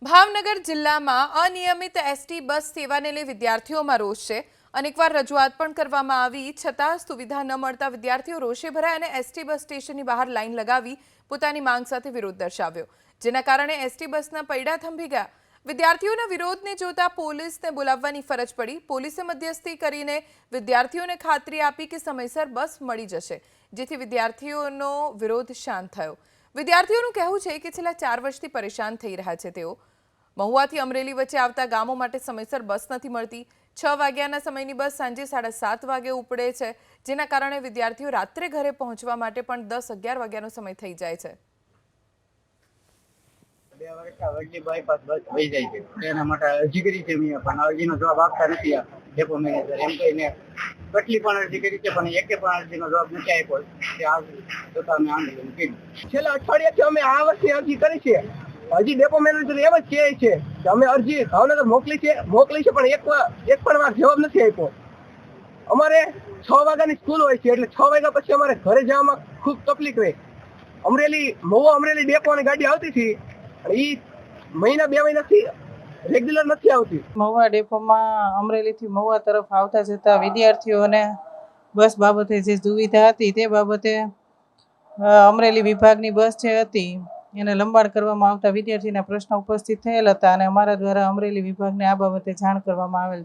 ભાવનગર જિલ્લામાં અનિયમિત ST bus સેવાને લઈ વિદ્યાર્થીઓમાં રોષ છે। અનેકવાર રજૂઆત પણ કરવામાં આવી છતાં સુવિધા ન મળતા વિદ્યાર્થીઓ રોષે ભરાયા અને એસટી બસ સ્ટેશનની બહાર લાઈન લગાવી પોતાની માંગ સાથે વિરોધ દર્શાવ્યો, જેના કારણે એસટી બસના પૈડા થંભી ગયા। વિદ્યાર્થીઓના વિરોધને જોતા પોલીસને બોલાવવાની ફરજ પડી। પોલીસે મધ્યસ્થી કરીને વિદ્યાર્થીઓને ખાતરી આપી કે સમયસર બસ મળી જશે, જેથી વિદ્યાર્થીઓનો વિરોધ શાંત થયો। વિદ્યાર્થીઓનું કહેવું છે કે છેલ્લા 4 વર્ષથી પરેશાન થઈ રહ્યા છે તેઓ। મહુવાથી અમરેલી વચ્ચે આવતા ગામો માટે સમયસર બસ નથી મળતી। 6 વાગ્યાના સમયની બસ સાંજે 7:30 વાગે ઉપડે છે, જેના કારણે વિદ્યાર્થીઓ રાત્રે ઘરે પહોંચવા માટે પણ 10-11 વાગ્યાનો સમય થઈ જાય છે। 2 વાગ્યા વડલી બાયપાસ બસ થઈ જાય છે, તેના માટે અરજી કરી છે મેં, પણ અરજીનો જવાબ આપતા નથી આ ડેપો મેનેજર। એમ કહીને કેટલી પણ અરજી કરી છે, પણ એકે પણ અરજીનો જવાબ નથી આપ્યો કે આ છતાં અમે આંદોલન કર્યું। છેલ્લા અઠવાડિયાથી અમે આ વર્ષે અરજી કરી છે। હજી ડેપો મેનેજર એમ જ કહે છે કે અમે અરજી ભાવનગર મોકલી છે, પણ એક પણ વાર જવાબ નથી આપ્યો। અમારે 6 વાગ્યાની સ્કૂલ હોય છે, એટલે 6 વાગ્યા પછી અમારે ઘરે જવામાં ખૂબ તકલીફ રહે। મહુવા અમરેલી ડેપોની ગાડી આવતી હતી, એ મહિના 2 મહિનાથી રેગ્યુલર નથી આવતી। મહુવા ડેપોમાં અમરેલીથી મહુવા તરફ આવતા જતા વિદ્યાર્થીઓને બસ બાબતે જે દુવિધા હતી તે બાબતે અમરેલી વિભાગની બસ જે હતી એને લંબાણ કરવામાં આવતા વિદ્યાર્થીના પ્રશ્નો ઉપસ્થિત થયેલ હતા અને અમારા દ્વારા અમરેલી વિભાગને આ બાબતે જાણ કરવામાં આવેલ છે।